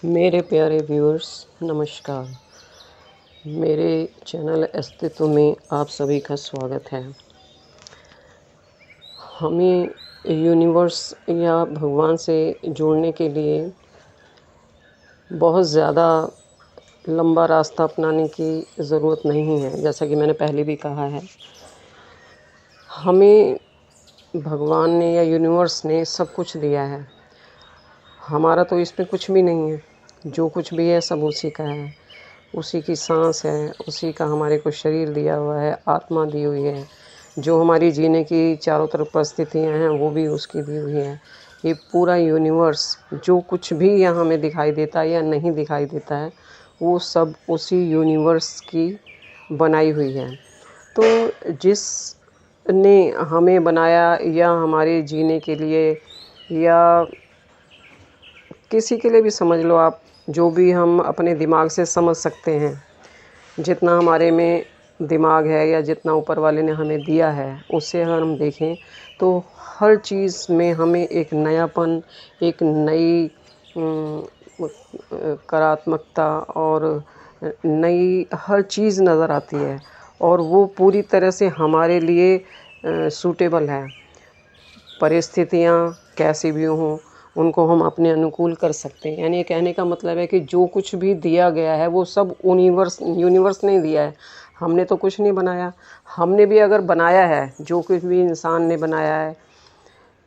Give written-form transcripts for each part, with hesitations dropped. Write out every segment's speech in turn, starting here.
मेरे प्यारे व्यूअर्स, नमस्कार। मेरे चैनल अस्तित्व में आप सभी का स्वागत है। हमें यूनिवर्स या भगवान से जुड़ने के लिए बहुत ज़्यादा लंबा रास्ता अपनाने की ज़रूरत नहीं है। जैसा कि मैंने पहले भी कहा है, हमें भगवान ने या यूनिवर्स ने सब कुछ दिया है। हमारा तो इसमें कुछ भी नहीं है। जो कुछ भी है सब उसी का है, उसी की सांस है, उसी का हमारे को शरीर दिया हुआ है, आत्मा दी हुई है। जो हमारी जीने की चारों तरफ परिस्थितियाँ हैं वो भी उसकी दी हुई हैं। ये पूरा यूनिवर्स जो कुछ भी यहाँ हमें दिखाई देता है या नहीं दिखाई देता है, वो सब उसी यूनिवर्स की बनाई हुई है। तो जिसने हमें बनाया या हमारे जीने के लिए या किसी के लिए भी समझ लो आप, जो भी हम अपने दिमाग से समझ सकते हैं, जितना हमारे में दिमाग है या जितना ऊपर वाले ने हमें दिया है, उससे अगर हम देखें तो हर चीज़ में हमें एक नयापन, एक नई करात्मकता और नई हर चीज़ नज़र आती है और वो पूरी तरह से हमारे लिए सूटेबल है। परिस्थितियाँ कैसी भी हों, उनको हम अपने अनुकूल कर सकते हैं। यानी ये कहने का मतलब है कि जो कुछ भी दिया गया है वो सब यूनिवर्स ने दिया है। हमने तो कुछ नहीं बनाया। हमने भी अगर बनाया है, जो कुछ भी इंसान ने बनाया है,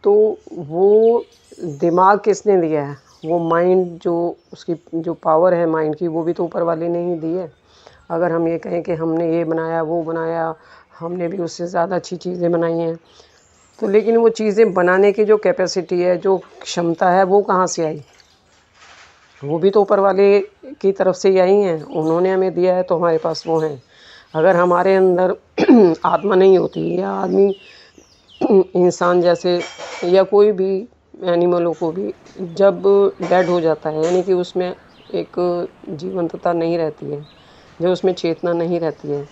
तो वो दिमाग किसने दिया है? वो माइंड, जो उसकी जो पावर है माइंड की, वो भी तो ऊपर वाले ने ही दी है। अगर हम ये कहें कि हमने ये बनाया, वो बनाया, हमने भी उससे ज़्यादा अच्छी चीज़ें बनाई हैं, तो लेकिन वो चीज़ें बनाने की जो कैपेसिटी है, जो क्षमता है, वो कहाँ से आई? वो भी तो ऊपर वाले की तरफ से ही आई हैं। उन्होंने हमें दिया है तो हमारे पास वो हैं। अगर हमारे अंदर आत्मा नहीं होती या आदमी इंसान जैसे या कोई भी एनिमलों को भी जब डेड हो जाता है, यानी कि उसमें एक जीवंतता नहीं रहती है, जब उसमें चेतना नहीं रहती है,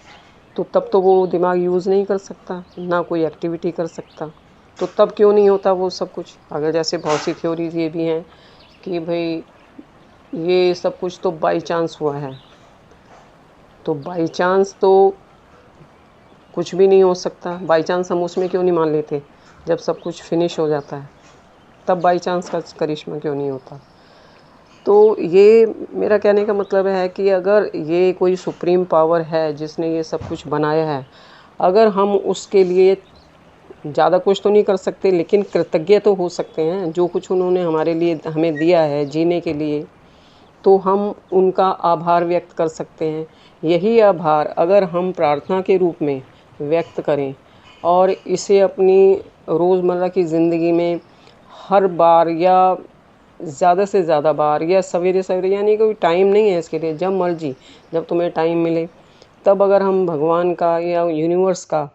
तो तब तो वो दिमाग यूज़ नहीं कर सकता, ना कोई एक्टिविटी कर सकता। तो तब क्यों नहीं होता वो सब कुछ? अगर जैसे बहुत सी थ्योरीज ये भी हैं कि भाई ये सब कुछ तो बाई चांस हुआ है, तो बाई चांस तो कुछ भी नहीं हो सकता। बाई चांस हम उसमें क्यों नहीं मान लेते? जब सब कुछ फिनिश हो जाता है तब बाई चांस का करिश्मा क्यों नहीं होता? तो ये मेरा कहने का मतलब है कि अगर ये कोई सुप्रीम पावर है जिसने ये सब कुछ बनाया है, अगर हम उसके लिए ज़्यादा कुछ तो नहीं कर सकते, लेकिन कृतज्ञ तो हो सकते हैं। जो कुछ उन्होंने हमारे लिए हमें दिया है जीने के लिए, तो हम उनका आभार व्यक्त कर सकते हैं। यही आभार अगर हम प्रार्थना के रूप में व्यक्त करें और इसे अपनी रोज़मर्रा की ज़िंदगी में हर बार या ज़्यादा से ज़्यादा बार या सवेरे सवेरे, यानी कोई टाइम नहीं है इसके लिए, जब मर्जी, जब तुम्हें टाइम मिले तब अगर हम भगवान का या यूनिवर्स का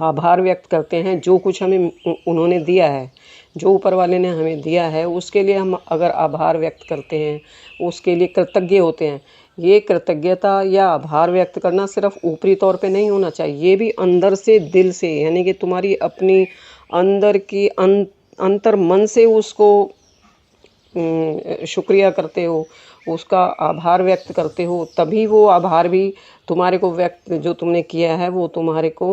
आभार व्यक्त करते हैं, जो कुछ हमें उन्होंने दिया है, जो ऊपर वाले ने हमें दिया है, उसके लिए हम अगर आभार व्यक्त करते हैं, उसके लिए कृतज्ञ होते हैं। ये कृतज्ञता या आभार व्यक्त करना सिर्फ ऊपरी तौर पे नहीं होना चाहिए, ये भी अंदर से, दिल से, यानी कि तुम्हारी अपनी अंदर की अंतर मन से उसको शुक्रिया करते हो, उसका आभार व्यक्त करते हो, तभी वो आभार भी तुम्हारे को व्यक्त, जो तुमने किया है वो तुम्हारे को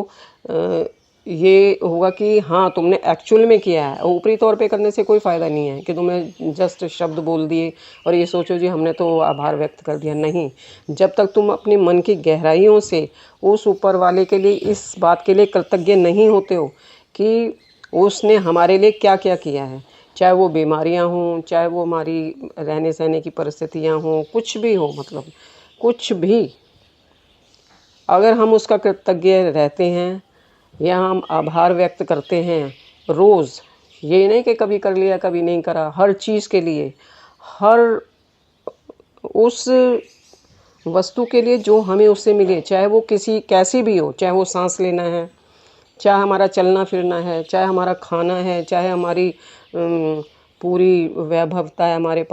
ये होगा कि हाँ तुमने एक्चुअल में किया है। ऊपरी तौर पे करने से कोई फ़ायदा नहीं है कि तुमने जस्ट शब्द बोल दिए और ये सोचो जी हमने तो आभार व्यक्त कर दिया। नहीं, जब तक तुम अपने मन की गहराइयों से उस ऊपर वाले के लिए इस बात के लिए कृतज्ञ नहीं होते हो कि उसने हमारे लिए क्या क्या किया है, चाहे वो बीमारियां हों, चाहे वो हमारी रहने सहने की परिस्थितियां हों, कुछ भी हो, मतलब कुछ भी, अगर हम उसका कृतज्ञ रहते हैं या हम आभार व्यक्त करते हैं रोज़, ये नहीं कि कभी कर लिया कभी नहीं करा, हर चीज़ के लिए, हर उस वस्तु के लिए जो हमें उससे मिले, चाहे वो किसी कैसी भी हो, चाहे वो सांस लेना है, चाहे हमारा चलना फिरना है, चाहे हमारा खाना है, चाहे हमारी पूरी वैभवता है हमारे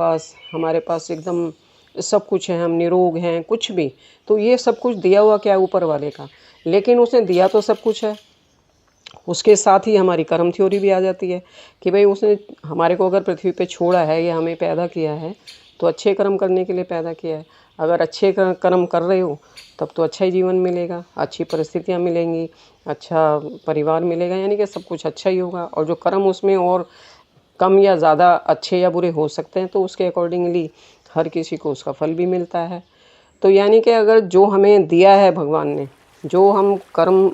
पास एकदम सब कुछ है, हम निरोग हैं, कुछ भी, तो ये सब कुछ दिया हुआ क्या है? ऊपर वाले का। लेकिन उसने दिया तो सब कुछ है, उसके साथ ही हमारी कर्म थ्योरी भी आ जाती है कि भाई उसने हमारे को अगर पृथ्वी पे छोड़ा है या हमें पैदा किया है, तो अच्छे कर्म करने के लिए पैदा किया है। अगर अच्छे कर्म कर रहे हो तब तो अच्छा ही जीवन मिलेगा, अच्छी परिस्थितियाँ मिलेंगी, अच्छा परिवार मिलेगा, यानी कि सब कुछ अच्छा ही होगा। और जो कर्म उसमें और कम या ज़्यादा अच्छे या बुरे हो सकते हैं, तो उसके अकॉर्डिंगली हर किसी को उसका फल भी मिलता है। तो यानी कि अगर जो हमें दिया है भगवान ने, जो हम कर्म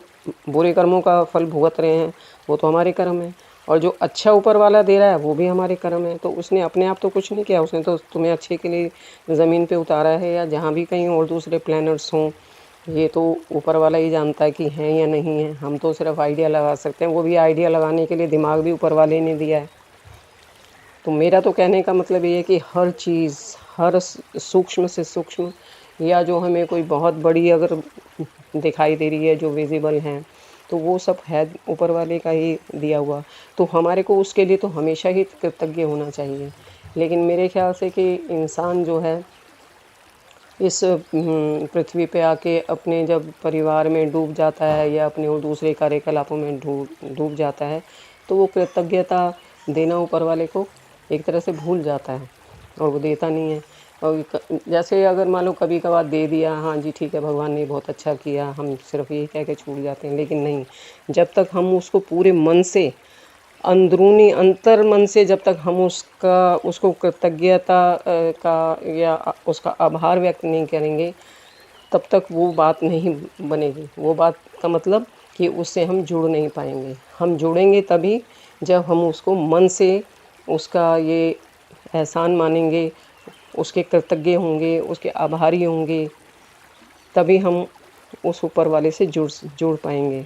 बुरे कर्मों का फल भुगत रहे हैं, वो तो हमारे कर्म है, और जो अच्छा ऊपर वाला दे रहा है वो भी हमारे कर्म है। तो उसने अपने आप तो कुछ नहीं किया, उसने तो तुम्हें अच्छे के लिए ज़मीन पे उतारा है, या जहाँ भी कहीं और दूसरे प्लैनेट्स हों, ये तो ऊपर वाला ही जानता है कि हैं या नहीं है। हम तो सिर्फ आइडिया लगा सकते हैं, वो भी आइडिया लगाने के लिए दिमाग भी ऊपर वाले ने दिया है। तो मेरा तो कहने का मतलब ये है कि हर चीज़, हर सूक्ष्म से सूक्ष्म, या जो हमें कोई बहुत बड़ी अगर दिखाई दे रही है, जो विजिबल हैं, तो वो सब है ऊपर वाले का ही दिया हुआ। तो हमारे को उसके लिए तो हमेशा ही कृतज्ञ होना चाहिए। लेकिन मेरे ख्याल से कि इंसान जो है इस पृथ्वी पे आके अपने जब परिवार में डूब जाता है, या अपने और दूसरे कार्यकलापों में डूब जाता है, तो वो कृतज्ञता देना ऊपर वाले को एक तरह से भूल जाता है, और वो देता नहीं है। और जैसे अगर मान लो कभी कभार दे दिया, हाँ जी ठीक है भगवान ने बहुत अच्छा किया, हम सिर्फ यही कह के छूट जाते हैं। लेकिन नहीं, जब तक हम उसको पूरे मन से, अंदरूनी अंतर मन से, जब तक हम उसको कृतज्ञता का या उसका आभार व्यक्त नहीं करेंगे, तब तक वो बात नहीं बनेगी। वो बात का मतलब कि उससे हम जुड़ नहीं पाएंगे। हम जुड़ेंगे तभी जब हम उसको मन से उसका ये एहसान मानेंगे, उसके कृतज्ञ होंगे, उसके आभारी होंगे, तभी हम उस ऊपर वाले से जुड़ पाएंगे।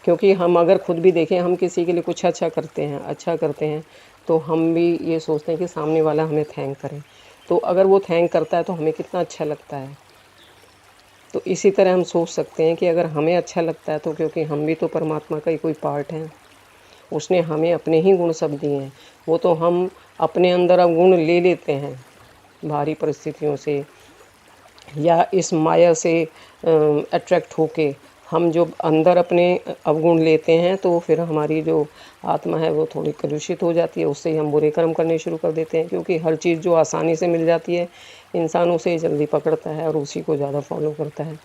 क्योंकि हम अगर खुद भी देखें, हम किसी के लिए कुछ अच्छा करते हैं, तो हम भी ये सोचते हैं कि सामने वाला हमें थैंक करे। तो अगर वो थैंक करता है तो हमें कितना अच्छा लगता है। तो इसी तरह हम सोच सकते हैं कि अगर हमें अच्छा लगता है तो क्योंकि हम भी तो परमात्मा का ही कोई पार्ट हैं। उसने हमें अपने ही गुण सब दिए हैं। वो तो हम अपने अंदर अवगुण ले लेते हैं बाहरी परिस्थितियों से, या इस माया से अट्रैक्ट होके हम जो अंदर अपने अवगुण लेते हैं, तो फिर हमारी जो आत्मा है वो थोड़ी कलुषित हो जाती है। उससे ही हम बुरे कर्म करने शुरू कर देते हैं, क्योंकि हर चीज़ जो आसानी से मिल जाती है, इंसान उसे जल्दी पकड़ता है और उसी को ज़्यादा फॉलो करता है।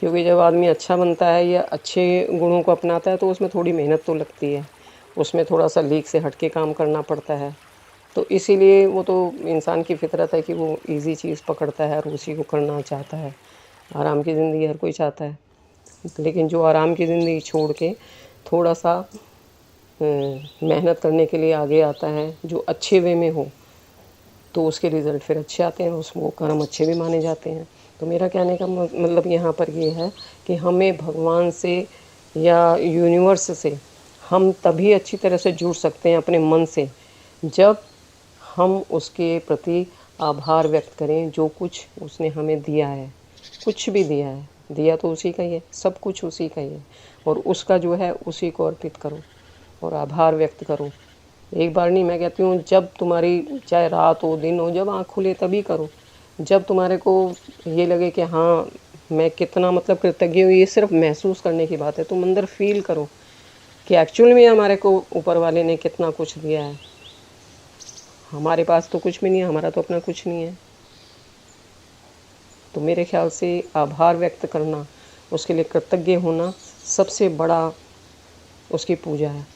क्योंकि जब आदमी अच्छा बनता है या अच्छे गुणों को अपनाता है, तो उसमें थोड़ी मेहनत तो लगती है, उसमें थोड़ा सा लीक से हट के काम करना पड़ता है। तो इसीलिए वो तो इंसान की फितरत है कि वो इजी चीज़ पकड़ता है और उसी को करना चाहता है। आराम की ज़िंदगी हर कोई चाहता है, लेकिन जो आराम की ज़िंदगी छोड़ के थोड़ा सा मेहनत करने के लिए आगे आता है, जो अच्छे वे में हो, तो उसके रिज़ल्ट फिर अच्छे आते हैं, वो कर्म अच्छे भी माने जाते हैं। तो मेरा कहने का मतलब यहाँ पर ये है कि हमें भगवान से या यूनिवर्स से हम तभी अच्छी तरह से जुड़ सकते हैं अपने मन से, जब हम उसके प्रति आभार व्यक्त करें। जो कुछ उसने हमें दिया है, कुछ भी दिया है, दिया तो उसी का ही है, सब कुछ उसी का ही है, और उसका जो है उसी को अर्पित करो और आभार व्यक्त करो। एक बार नहीं, मैं कहती हूँ जब तुम्हारी चाहे रात हो दिन हो, जब आँख खुले तभी करो। जब तुम्हारे को ये लगे कि हाँ मैं कितना मतलब कृतज्ञ हूँ, ये सिर्फ महसूस करने की बात है। तुम अंदर फील करो कि एक्चुअल में हमारे को ऊपर वाले ने कितना कुछ दिया है। हमारे पास तो कुछ भी नहीं है, हमारा तो अपना कुछ नहीं है। तो मेरे ख्याल से आभार व्यक्त करना, उसके लिए कृतज्ञ होना सबसे बड़ा उसकी पूजा है।